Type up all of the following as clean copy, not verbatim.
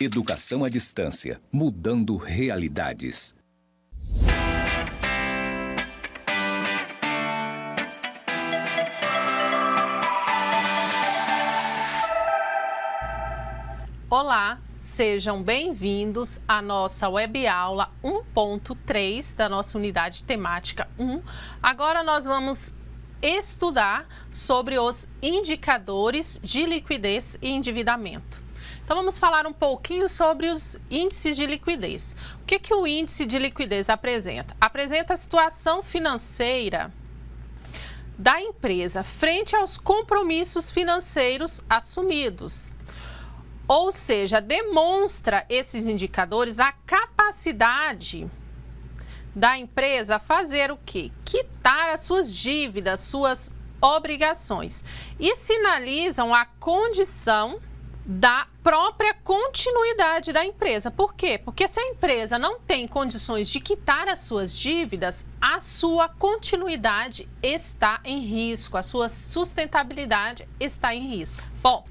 Educação à distância, mudando realidades. Olá, sejam bem-vindos à nossa web aula 1.3 da nossa unidade temática 1. Agora nós vamos estudar sobre os indicadores de liquidez e endividamento. Então vamos falar um pouquinho sobre os índices de liquidez. O que o índice de liquidez apresenta? Apresenta a situação financeira da empresa frente aos compromissos financeiros assumidos. Ou seja, demonstra esses indicadores a capacidade da empresa fazer o quê? Quitar as suas dívidas, suas obrigações, e sinalizam a condição da própria continuidade da empresa. Por quê? Porque se a empresa não tem condições de quitar as suas dívidas, a sua continuidade está em risco, a sua sustentabilidade está em risco. Bom,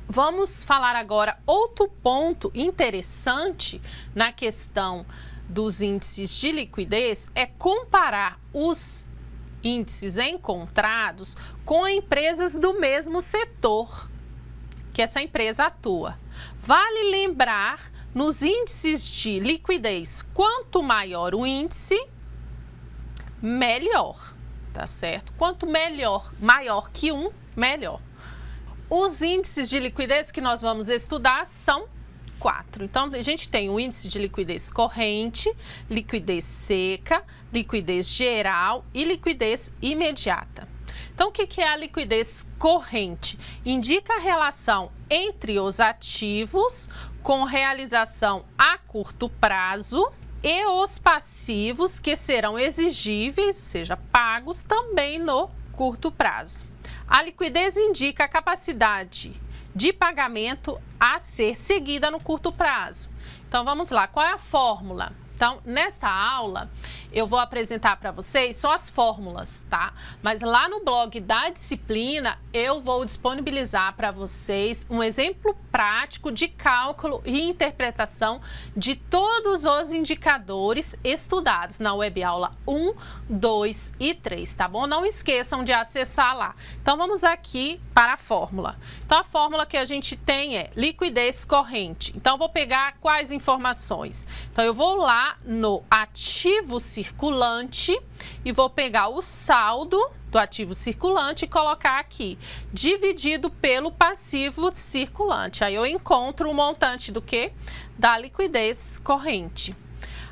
vamos falar agora outro ponto interessante na questão dos índices de liquidez, é comparar os índices encontrados com empresas do mesmo setor que essa empresa atua. Vale lembrar, nos índices de liquidez, quanto maior o índice, melhor, tá certo? Quanto maior que um, melhor. Os índices de liquidez que nós vamos estudar são 4. Então, a gente tem o índice de liquidez corrente, liquidez seca, liquidez geral e liquidez imediata. Então, o que é a liquidez corrente? Indica a relação entre os ativos com realização a curto prazo e os passivos que serão exigíveis, ou seja, pagos também no curto prazo. A liquidez indica a capacidade de pagamento a ser seguida no curto prazo. Então, vamos lá, qual é a fórmula? Então, nesta aula, eu vou apresentar para vocês só as fórmulas, tá? Mas lá no blog da disciplina, eu vou disponibilizar para vocês um exemplo prático de cálculo e interpretação de todos os indicadores estudados na web aula 1, 2 e 3, tá bom? Não esqueçam de acessar lá. Então, vamos aqui para a fórmula. Então, a fórmula que a gente tem é liquidez corrente. Então, eu vou pegar quais informações? Então, eu vou lá no ativo circulante e vou pegar o saldo do ativo circulante e colocar aqui, dividido pelo passivo circulante. Aí eu encontro o montante do quê? Da liquidez corrente.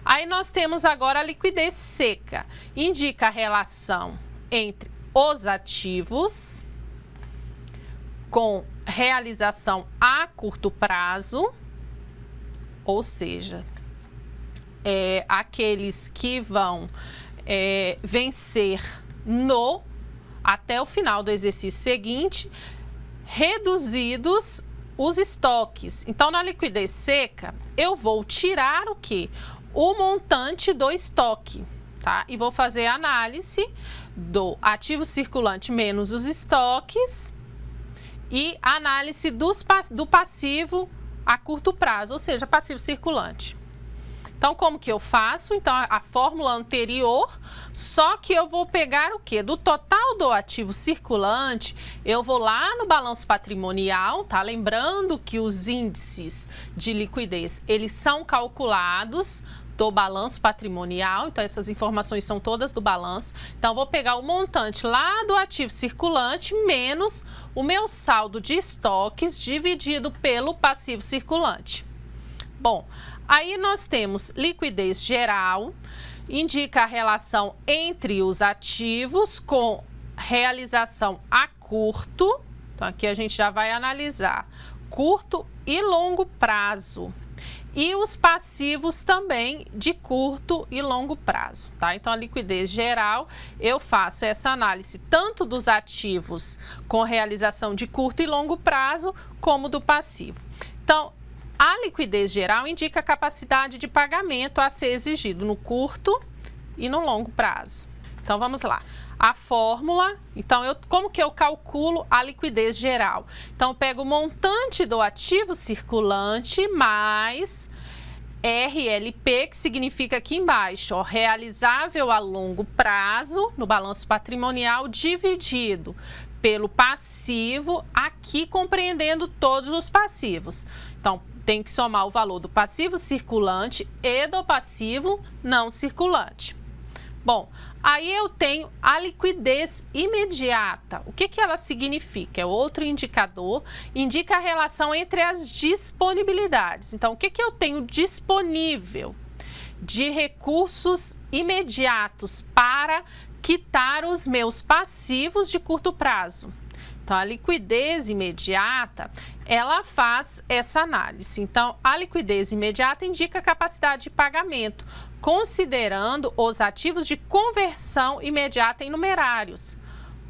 Aí nós temos agora a liquidez seca. Indica a relação entre os ativos com realização a curto prazo, ou seja, aqueles que vão vencer até o final do exercício seguinte, reduzidos os estoques. Então, na liquidez seca, eu vou tirar o quê? O montante do estoque, tá? E vou fazer a análise do ativo circulante menos os estoques e análise do passivo a curto prazo, ou seja, passivo circulante. Então, como que eu faço? Então, a fórmula anterior, só que eu vou pegar o quê? Do total do ativo circulante, eu vou lá no balanço patrimonial, tá? Lembrando que os índices de liquidez, eles são calculados do balanço patrimonial, então essas informações são todas do balanço. Então, eu vou pegar o montante lá do ativo circulante menos o meu saldo de estoques dividido pelo passivo circulante. Bom, aí nós temos liquidez geral, indica a relação entre os ativos com realização a curto. Então, aqui a gente já vai analisar curto e longo prazo. E os passivos também de curto e longo prazo, tá? Então, a liquidez geral, eu faço essa análise tanto dos ativos com realização de curto e longo prazo, como do passivo. Então, a liquidez geral indica a capacidade de pagamento a ser exigido no curto e no longo prazo. Então, vamos lá. a fórmula. Então, como que eu calculo a liquidez geral? Então, eu pego o montante do ativo circulante mais RLP, que significa aqui embaixo, ó, realizável a longo prazo no balanço patrimonial, dividido pelo passivo, aqui compreendendo todos os passivos. Então, tem que somar o valor do passivo circulante e do passivo não circulante. Bom, aí eu tenho a liquidez imediata. O que ela significa? É outro indicador, indica a relação entre as disponibilidades. Então, o que eu tenho disponível de recursos imediatos para quitar os meus passivos de curto prazo? Então, a liquidez imediata, ela faz essa análise. Então, a liquidez imediata indica a capacidade de pagamento, considerando os ativos de conversão imediata em numerários,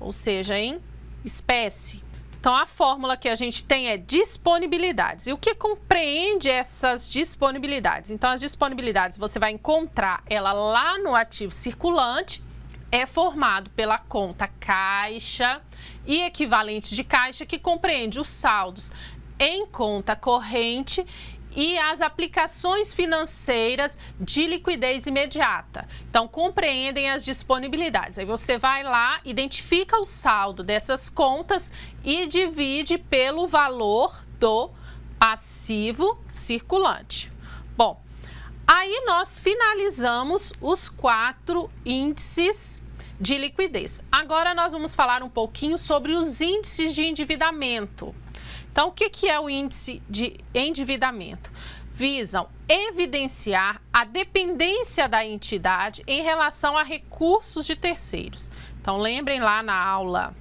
ou seja, em espécie. Então, a fórmula que a gente tem é disponibilidades. E o que compreende essas disponibilidades? Então, as disponibilidades você vai encontrar ela lá no ativo circulante, é formado pela conta caixa e equivalente de caixa, que compreende os saldos em conta corrente e as aplicações financeiras de liquidez imediata. Então, compreendem as disponibilidades. Aí você vai lá, identifica o saldo dessas contas e divide pelo valor do passivo circulante. Bom, aí nós finalizamos os 4 índices de liquidez. Agora nós vamos falar um pouquinho sobre os índices de endividamento. Então, o que é o índice de endividamento? Visam evidenciar a dependência da entidade em relação a recursos de terceiros. Então, lembrem lá na aula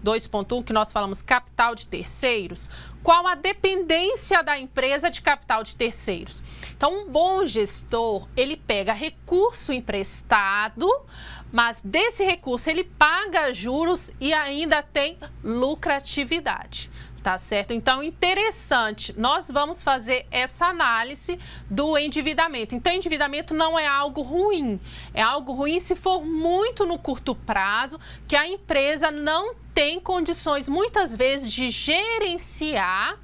2.1 que nós falamos capital de terceiros, qual a dependência da empresa de capital de terceiros. Então, um bom gestor, ele pega recurso emprestado, mas desse recurso ele paga juros e ainda tem lucratividade. Tá certo? Então, interessante, nós vamos fazer essa análise do endividamento. Então, endividamento não é algo ruim. É algo ruim se for muito no curto prazo, que a empresa não tem condições, muitas vezes, de gerenciar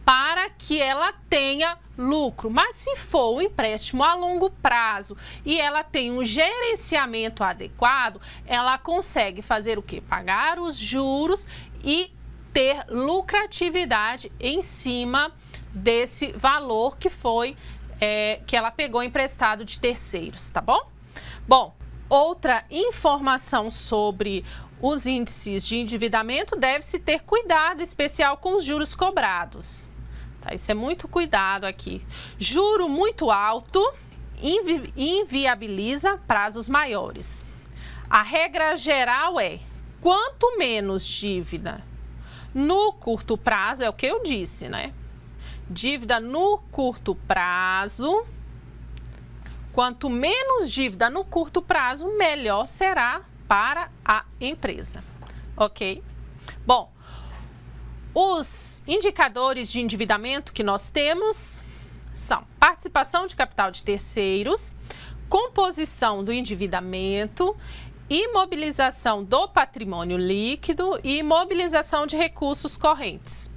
para que ela tenha lucro. Mas se for um empréstimo a longo prazo e ela tem um gerenciamento adequado, ela consegue fazer o quê? Pagar os juros e ter lucratividade em cima desse valor que foi que ela pegou emprestado de terceiros, tá bom? Bom, outra informação sobre os índices de endividamento, deve-se ter cuidado especial com os juros cobrados. Tá? Isso é muito cuidado aqui. Juro muito alto inviabiliza prazos maiores. A regra geral é, quanto menos dívida no curto prazo, é o que eu disse, né? Dívida no curto prazo, quanto menos dívida no curto prazo, melhor será para a empresa, ok? Bom, os indicadores de endividamento que nós temos são participação de capital de terceiros, composição do endividamento, imobilização do patrimônio líquido e imobilização de recursos correntes.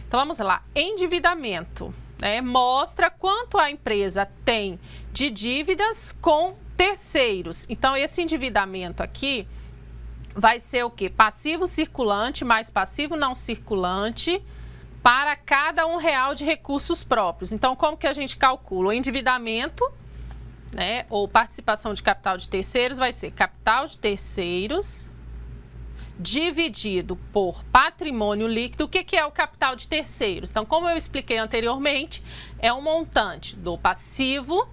Então, vamos lá. Endividamento, né, mostra quanto a empresa tem de dívidas com terceiros. Então, esse endividamento aqui vai ser o quê? Passivo circulante mais passivo não circulante para cada R$1 de recursos próprios. Então, como que a gente calcula? O endividamento, né, ou participação de capital de terceiros, vai ser capital de terceiros dividido por patrimônio líquido. O que é o capital de terceiros? Então, como eu expliquei anteriormente, é um montante do passivo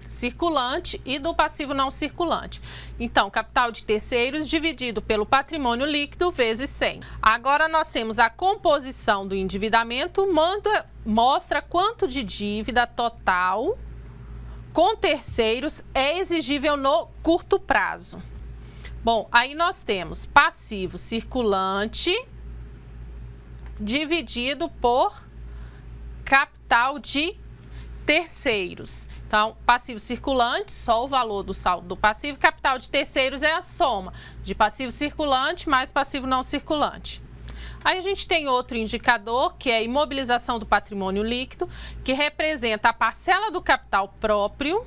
circulante e do passivo não circulante. Então, capital de terceiros dividido pelo patrimônio líquido vezes 100. Agora, nós temos a composição do endividamento, mostra quanto de dívida total com terceiros é exigível no curto prazo. Bom, aí nós temos passivo circulante dividido por capital de terceiros. Então, passivo circulante, só o valor do saldo do passivo. Capital de terceiros é a soma de passivo circulante mais passivo não circulante. Aí a gente tem outro indicador, que é a imobilização do patrimônio líquido, que representa a parcela do capital próprio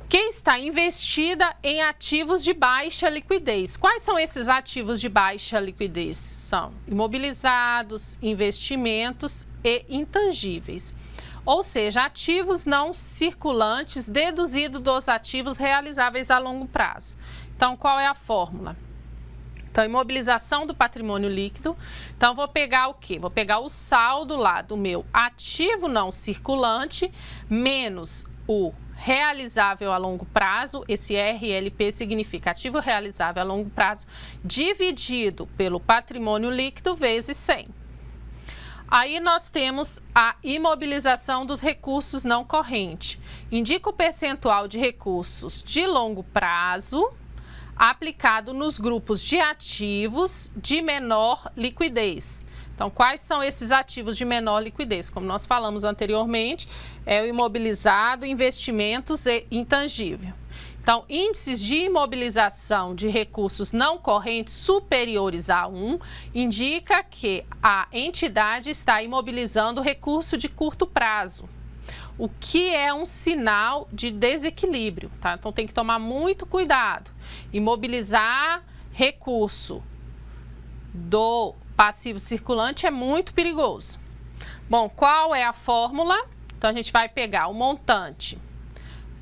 que está investida em ativos de baixa liquidez. Quais são esses ativos de baixa liquidez? São imobilizados, investimentos e intangíveis. Ou seja, ativos não circulantes deduzido dos ativos realizáveis a longo prazo. Então, qual é a fórmula? Então, imobilização do patrimônio líquido. Então, vou pegar o quê? Vou pegar o saldo lá do meu ativo não circulante menos o realizável a longo prazo, esse RLP significa ativo realizável a longo prazo, dividido pelo patrimônio líquido vezes 100. Aí nós temos a imobilização dos recursos não correntes. Indica o percentual de recursos de longo prazo aplicado nos grupos de ativos de menor liquidez. Então, quais são esses ativos de menor liquidez? Como nós falamos anteriormente, é o imobilizado, investimentos e intangível. Então, índices de imobilização de recursos não correntes superiores a 1 indica que a entidade está imobilizando recurso de curto prazo, o que é um sinal de desequilíbrio, tá? Então, tem que tomar muito cuidado. Imobilizar recurso do passivo circulante é muito perigoso. Bom, qual é a fórmula? Então, a gente vai pegar o montante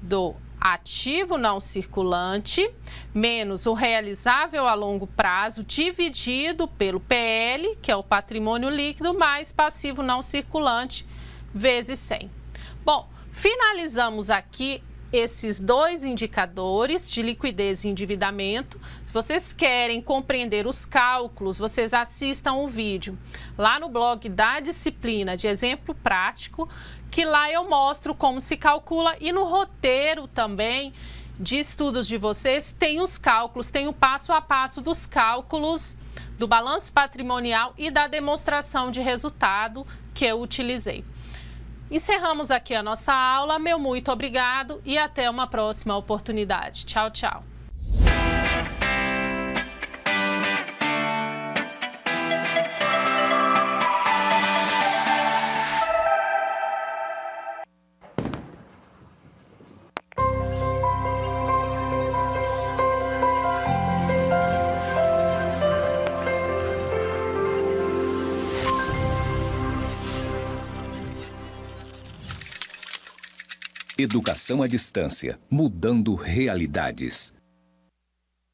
do ativo não circulante menos o realizável a longo prazo dividido pelo PL, que é o patrimônio líquido, mais passivo não circulante, vezes 100. Bom, finalizamos aqui esses dois indicadores de liquidez e endividamento. Se vocês querem compreender os cálculos, vocês assistam o vídeo lá no blog da disciplina de exemplo prático, que lá eu mostro como se calcula, e no roteiro também de estudos de vocês tem os cálculos, tem o passo a passo dos cálculos do balanço patrimonial e da demonstração de resultado que eu utilizei. Encerramos aqui a nossa aula. Meu muito obrigado e até uma próxima oportunidade. Tchau, tchau. Educação à distância, mudando realidades.